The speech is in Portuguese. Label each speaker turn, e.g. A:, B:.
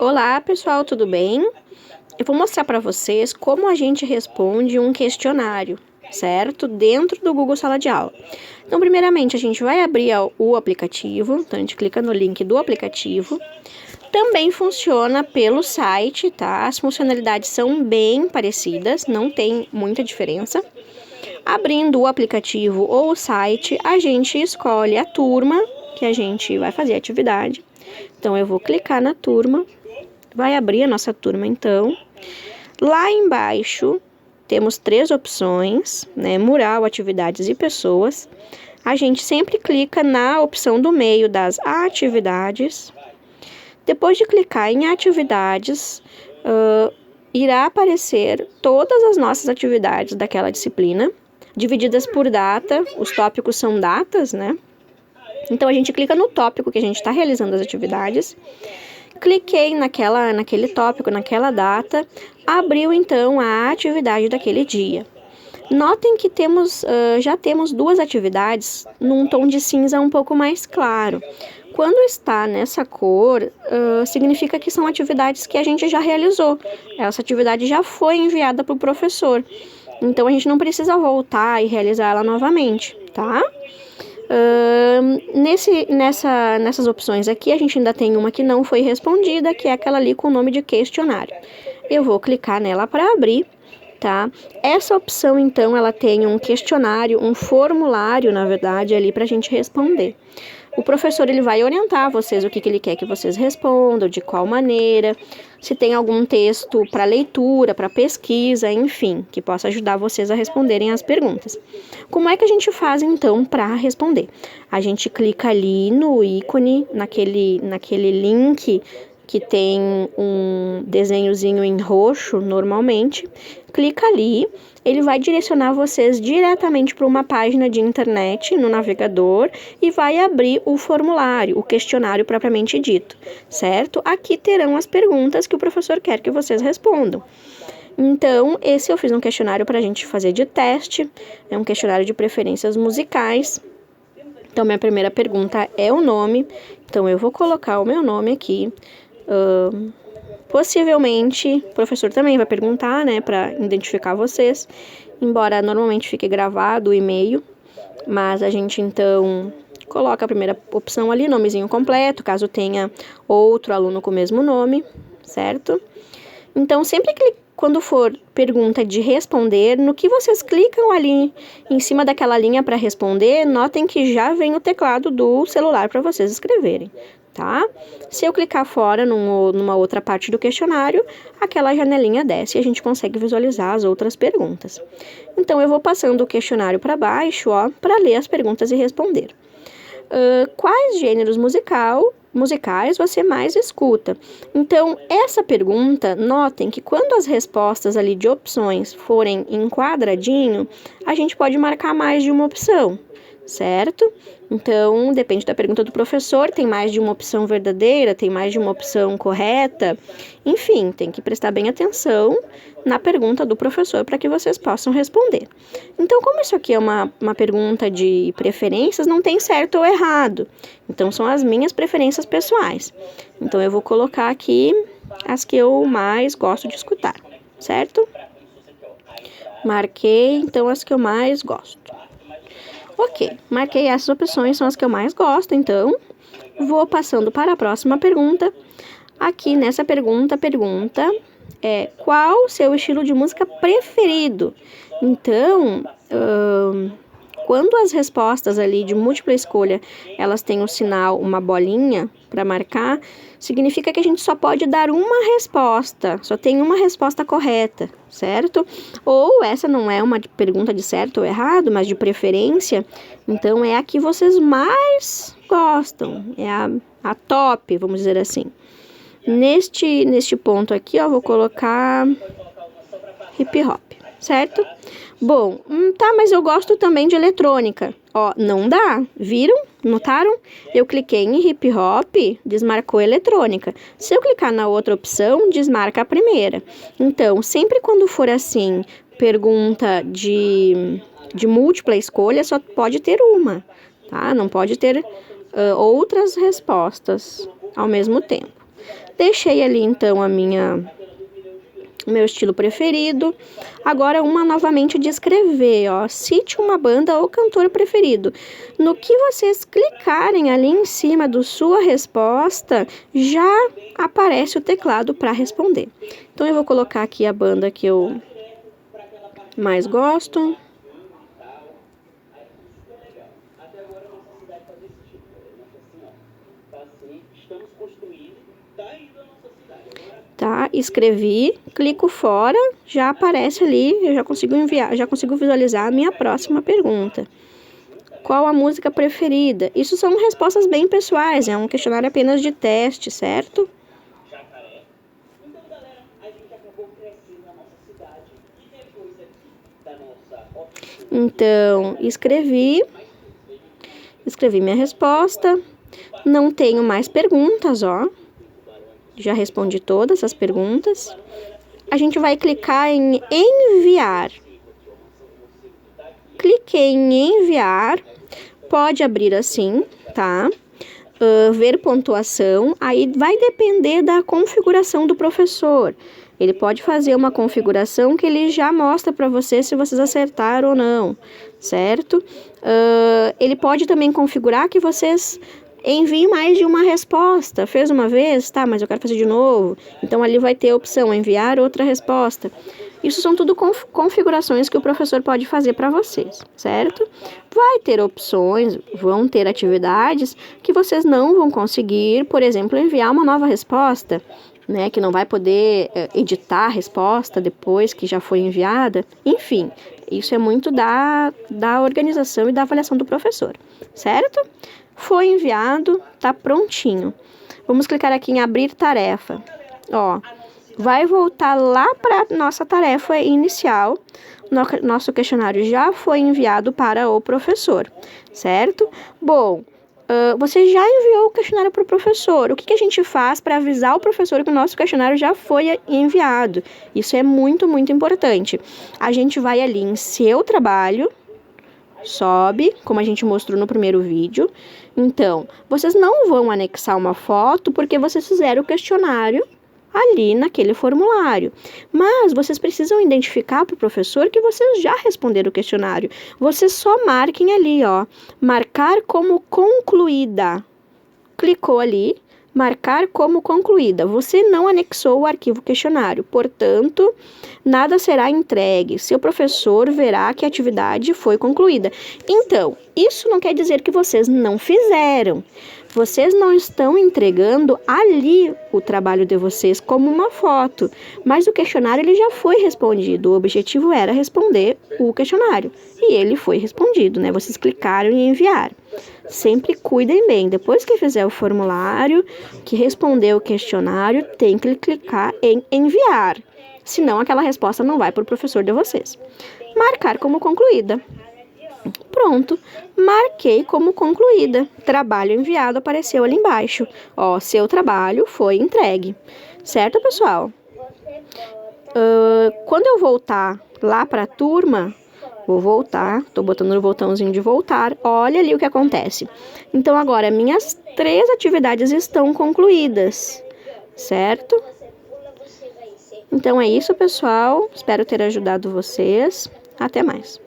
A: Olá, pessoal, tudo bem? Eu vou mostrar para vocês como a gente responde um questionário, certo? Dentro do Google Sala de Aula. Então, primeiramente, a gente vai abrir o aplicativo. Então, a gente clica no link do aplicativo. Também funciona pelo site, tá? As funcionalidades são bem parecidas, não tem muita diferença. Abrindo o aplicativo ou o site, a gente escolhe a turma que a gente vai fazer a atividade. Então, eu vou clicar na turma. Vai abrir a nossa turma, então. Lá embaixo, temos 3 opções, né? Mural, atividades e pessoas. A gente sempre clica na opção do meio das atividades. Depois de clicar em atividades, irá aparecer todas as nossas atividades daquela disciplina, divididas por data. Os tópicos são datas, né? Então, a gente clica no tópico que a gente está realizando as atividades. Cliquei naquele tópico, naquela data, abriu então a atividade daquele dia. Notem que já temos 2 atividades num tom de cinza um pouco mais claro. Quando está nessa cor, significa que são atividades que a gente já realizou. Essa atividade já foi enviada para o professor. Então, a gente não precisa voltar e realizar ela novamente, tá? Nessas opções aqui, a gente ainda tem uma que não foi respondida, que é aquela ali com o nome de questionário. Eu vou clicar nela para abrir, tá? Essa opção, então, ela tem um questionário, um formulário, na verdade, ali para a gente responder. O professor ele vai orientar vocês o que ele quer que vocês respondam, de qual maneira, se tem algum texto para leitura, para pesquisa, enfim, que possa ajudar vocês a responderem as perguntas. Como é que a gente faz, então, para responder? A gente clica ali no ícone, naquele link que tem um desenhozinho em roxo, normalmente. Clica ali, ele vai direcionar vocês diretamente para uma página de internet no navegador e vai abrir o formulário, o questionário propriamente dito, certo? Aqui terão as perguntas que o professor quer que vocês respondam. Então, esse eu fiz um questionário para a gente fazer de teste, é um questionário de preferências musicais. Então, minha primeira pergunta é o nome, então eu vou colocar o meu nome aqui. Possivelmente, o professor também vai perguntar, né, para identificar vocês, embora normalmente fique gravado o e-mail, mas a gente então coloca a primeira opção ali, nomezinho completo, caso tenha outro aluno com o mesmo nome, certo? Então, sempre que quando for pergunta de responder, no que vocês clicam ali em cima daquela linha para responder, notem que já vem o teclado do celular para vocês escreverem, tá? Se eu clicar fora numa outra parte do questionário, aquela janelinha desce e a gente consegue visualizar as outras perguntas. Então, eu vou passando o questionário para baixo, ó, para ler as perguntas e responder. Quais gêneros musicais você mais escuta? Então, essa pergunta, notem que quando as respostas ali de opções forem em quadradinho, a gente pode marcar mais de uma opção, certo? Então, depende da pergunta do professor, tem mais de uma opção verdadeira, tem mais de uma opção correta, enfim, tem que prestar bem atenção na pergunta do professor para que vocês possam responder. Então, como isso aqui é uma pergunta de preferências, não tem certo ou errado. Então, são as minhas preferências pessoais. Então, eu vou colocar aqui as que eu mais gosto de escutar, certo? Marquei, então, as que eu mais gosto. Ok, marquei essas opções, são as que eu mais gosto, então vou passando para a próxima pergunta. Aqui nessa pergunta é qual o seu estilo de música preferido? Então, quando as respostas ali de múltipla escolha, elas têm o sinal, uma bolinha para marcar, significa que a gente só pode dar uma resposta, só tem uma resposta correta, certo? Ou essa não é uma pergunta de certo ou errado, mas de preferência, então é a que vocês mais gostam, é a top, vamos dizer assim. Neste ponto aqui, ó, vou colocar hip hop, certo? Bom, tá, mas eu gosto também de eletrônica. Ó, não dá, viram? Notaram? Eu cliquei em hip hop, desmarcou eletrônica. Se eu clicar na outra opção, desmarca a primeira. Então, sempre quando for assim, pergunta de múltipla escolha, só pode ter uma, tá? Não pode ter outras respostas ao mesmo tempo. Deixei ali então o meu estilo preferido. Agora uma novamente de escrever, ó. Cite uma banda ou cantor preferido. No que vocês clicarem ali em cima da sua resposta, já aparece o teclado para responder. Então eu vou colocar aqui a banda que eu mais gosto. Tá, escrevi, clico fora, já aparece ali, eu já consigo enviar, já consigo visualizar a minha próxima pergunta. Qual a música preferida? Isso são respostas bem pessoais, é um questionário apenas de teste, certo? Então, escrevi minha resposta, não tenho mais perguntas, ó. Já respondi todas as perguntas. A gente vai clicar em enviar. Cliquei em enviar. Pode abrir assim, tá? Ver pontuação. Aí vai depender da configuração do professor. Ele pode fazer uma configuração que ele já mostra para você se vocês acertaram ou não, certo? Ele pode também configurar que vocês envie mais de uma resposta. Fez uma vez? Tá, mas eu quero fazer de novo. Então, ali vai ter a opção enviar outra resposta. Isso são tudo configurações que o professor pode fazer para vocês, certo? Vai ter opções, vão ter atividades que vocês não vão conseguir, por exemplo, enviar uma nova resposta, né? Que não vai poder editar a resposta depois que já foi enviada. Enfim, isso é muito da organização e da avaliação do professor, certo? Foi enviado, tá prontinho. Vamos clicar aqui em abrir tarefa. Ó, vai voltar lá para nossa tarefa inicial. Nosso questionário já foi enviado para o professor, certo? Bom, você já enviou o questionário para o professor. O que a gente faz para avisar o professor que o nosso questionário já foi enviado? Isso é muito, muito importante. A gente vai ali em seu trabalho, sobe, como a gente mostrou no primeiro vídeo. Então, vocês não vão anexar uma foto porque vocês fizeram o questionário ali naquele formulário. Mas vocês precisam identificar para o professor que vocês já responderam o questionário. Vocês só marquem ali, ó, marcar como concluída. Clicou ali, marcar como concluída. Você não anexou o arquivo questionário, portanto, nada será entregue. Seu professor verá que a atividade foi concluída. Então, isso não quer dizer que vocês não fizeram. Vocês não estão entregando ali o trabalho de vocês como uma foto, mas o questionário ele já foi respondido. O objetivo era responder o questionário e ele foi respondido, né? Vocês clicaram em enviar. Sempre cuidem bem. Depois que fizer o formulário, que responder o questionário, tem que clicar em enviar. Senão aquela resposta não vai para o professor de vocês. Marcar como concluída. Pronto, marquei como concluída. Trabalho enviado apareceu ali embaixo. Ó, seu trabalho foi entregue. Certo, pessoal? Quando eu voltar lá para a turma, vou voltar, tô botando no botãozinho de voltar. Olha ali o que acontece. Então, agora, minhas 3 atividades estão concluídas. Certo? Então, é isso, pessoal. Espero ter ajudado vocês. Até mais.